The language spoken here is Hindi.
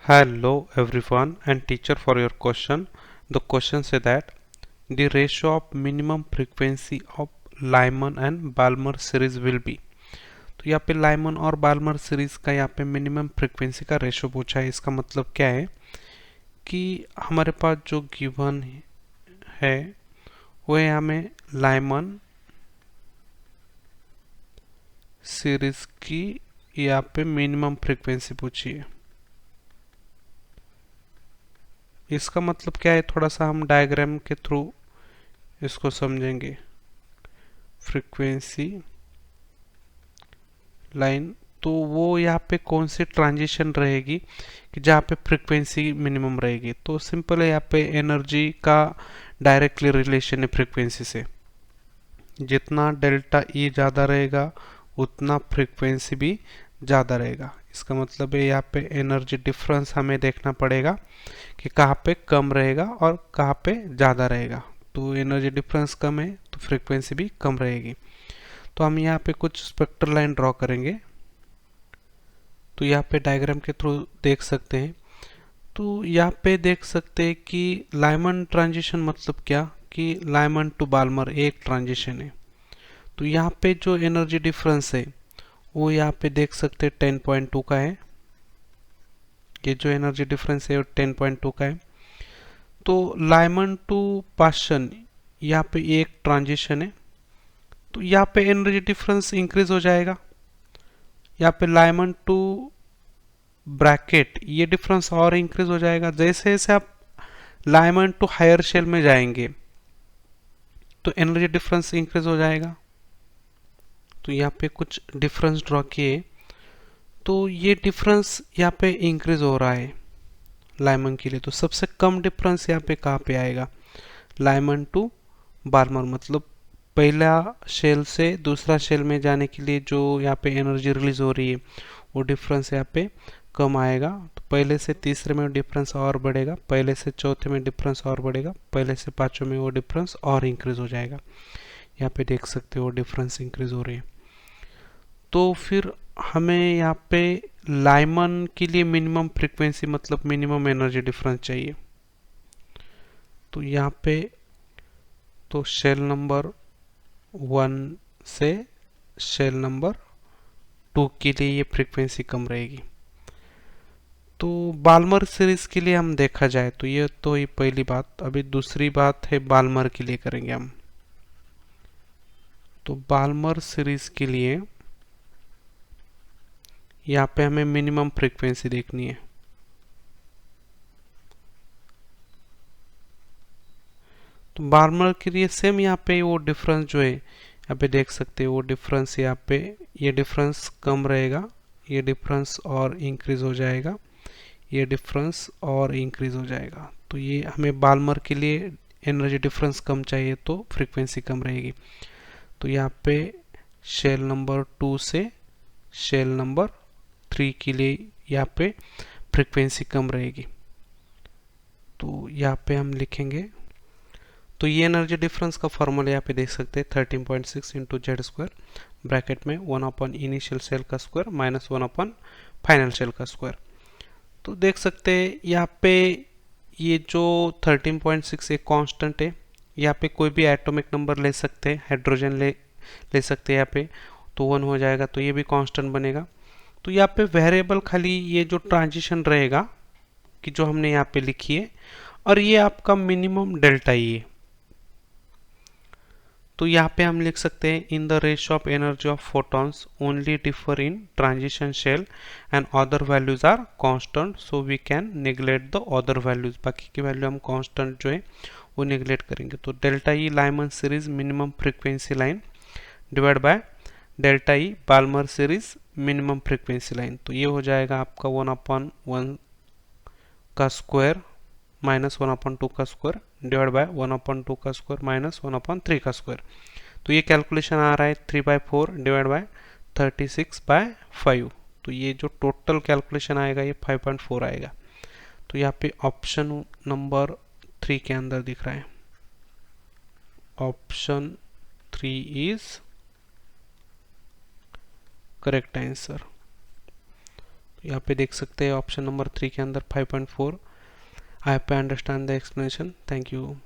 Hello everyone and teacher for your question. The question say that the ratio of minimum frequency of Lyman and Balmer series will be। तो यहाँ पे लाइमन और बाल्मर सीरीज का यहाँ पे मिनिमम फ्रीक्वेंसी का रेशो पूछा है। इसका मतलब क्या है कि हमारे पास जो गिवन है वो है हमें लाइमन सीरीज की यहाँ पे मिनिमम फ्रीक्वेंसी पूछी है। इसका मतलब क्या है, थोड़ा सा हम डायग्राम के थ्रू इसको समझेंगे। फ्रीक्वेंसी लाइन तो वो यहाँ पे कौन सी ट्रांजिशन रहेगी कि जहाँ पे फ्रीक्वेंसी मिनिमम रहेगी। तो सिंपल है, यहाँ पे एनर्जी का डायरेक्टली रिलेशन है फ्रीक्वेंसी से। जितना डेल्टा ई ज़्यादा रहेगा उतना फ्रीक्वेंसी भी ज़्यादा रहेगा। इसका मतलब है यहाँ पे एनर्जी डिफरेंस हमें देखना पड़ेगा कि कहाँ पे कम रहेगा और कहाँ पे ज़्यादा रहेगा। तो एनर्जी डिफरेंस कम है तो फ्रीक्वेंसी भी कम रहेगी। तो हम यहाँ पे कुछ स्पेक्ट्रल लाइन ड्रॉ करेंगे। तो यहाँ पे डायग्राम के थ्रू देख सकते हैं। तो यहाँ पे देख सकते हैं कि लाइमन ट्रांजिशन मतलब क्या कि लाइमन टू बाल्मर एक ट्रांजिशन है। तो यहाँ पे जो एनर्जी डिफरेंस है वो यहाँ पे देख सकते हैं 10.2 का है। ये जो एनर्जी डिफरेंस है वो 10.2 का है। तो लाइमन टू पाशन यहाँ पे एक ट्रांजिशन है। तो यहाँ पे एनर्जी डिफरेंस इंक्रीज हो जाएगा। यहाँ पे लाइमन टू ब्रैकेट ये डिफरेंस और इंक्रीज हो जाएगा। जैसे जैसे आप लाइमन टू हायर शेल में जाएंगे तो एनर्जी डिफरेंस इंक्रीज हो जाएगा। तो यहाँ पे कुछ डिफरेंस ड्रॉ किए तो ये डिफरेंस यहाँ पे इंक्रीज हो रहा है लाइमन के लिए। तो सबसे कम डिफरेंस यहाँ पे कहाँ पे आएगा, लाइमन टू बार्मर। मतलब पहला शेल से दूसरा शेल में जाने के लिए जो यहाँ पे एनर्जी रिलीज हो रही है वो डिफरेंस यहाँ पे कम आएगा। तो पहले से तीसरे में डिफरेंस और बढ़ेगा, पहले से चौथे में डिफरेंस और बढ़ेगा, पहले से पांचवें में वो डिफरेंस और इंक्रीज हो जाएगा। यहाँ पे देख सकते हो डिफरेंस इंक्रीज हो रही है। तो फिर हमें यहाँ पे लाइमन के लिए मिनिमम फ्रीक्वेंसी मतलब मिनिमम एनर्जी डिफरेंस चाहिए। तो यहाँ पे तो शेल नंबर 1 से शेल नंबर 2 के लिए ये फ्रीक्वेंसी कम रहेगी। तो बाल्मर सीरीज के लिए हम देखा जाए तो ये तो ही पहली बात। अभी दूसरी बात है बाल्मर के लिए करेंगे हम। तो बाल्मर सीरीज के लिए यहाँ पे हमें मिनिमम फ्रीक्वेंसी देखनी है। तो बाल्मर के लिए सेम यहाँ पे वो डिफरेंस जो है यहाँ पे देख सकते हैं, वो डिफरेंस यहाँ पे ये डिफरेंस कम रहेगा, ये डिफरेंस और इंक्रीज हो जाएगा, ये डिफरेंस और इंक्रीज हो जाएगा। तो ये हमें बाल्मर के लिए एनर्जी डिफरेंस कम चाहिए तो फ्रीक्वेंसी कम रहेगी। तो यहाँ पे शेल नंबर 2 से शेल नंबर 3 के लिए यहाँ पे फ्रीक्वेंसी कम रहेगी। तो यहाँ पे हम लिखेंगे। तो ये एनर्जी डिफरेंस का फॉर्मूला यहाँ पे देख सकते हैं 13.6 इंटू जेड स्क्वायर ब्रैकेट में 1 अपन इनिशियल सेल का स्क्वायर माइनस 1 अपन फाइनल सेल का स्क्वायर। तो देख सकते हैं यहाँ पे ये जो 13.6 एक कांस्टेंट है। यहाँ पे कोई भी एटॉमिक नंबर ले सकते हैं, हाइड्रोजन ले सकते हैं यहाँ पे, तो 1 हो जाएगा। तो ये भी कांस्टेंट बनेगा। तो यहाँ पे वेरिएबल खाली ये जो ट्रांजिशन रहेगा कि जो हमने यहाँ पे लिखी है, और ये आपका मिनिमम डेल्टा ई है। तो यहाँ पे हम लिख सकते हैं in the ratio of energy of photons only differ in transition shell and other values are constant, so we can neglect the other values. बाकी की वैल्यू हम कांस्टेंट जो है वो नेग्लेक्ट करेंगे। तो delta E Lyman series minimum frequency line divide by delta E Balmer series minimum frequency line. तो ये हो जाएगा आपका 1/1 का स्क्वायर माइनस 1/2 का स्क्वायर डिवाइड बाय 1/2 का स्क्वायर माइनस 1/3 का स्क्वायर। तो ये कैलकुलेशन आ रहा है 3/4 डिवाइड बाय 36/5। तो ये जो टोटल कैलकुलेशन आएगा ये 5.4 आएगा। तो यहाँ पे ऑप्शन नंबर 3 के अंदर दिख रहा है, ऑप्शन 3 इज करेक्ट आंसर। यहाँ पे देख सकते हैं ऑप्शन नंबर 3 के अंदर 5.4। I hope I understand the explanation. Thank you.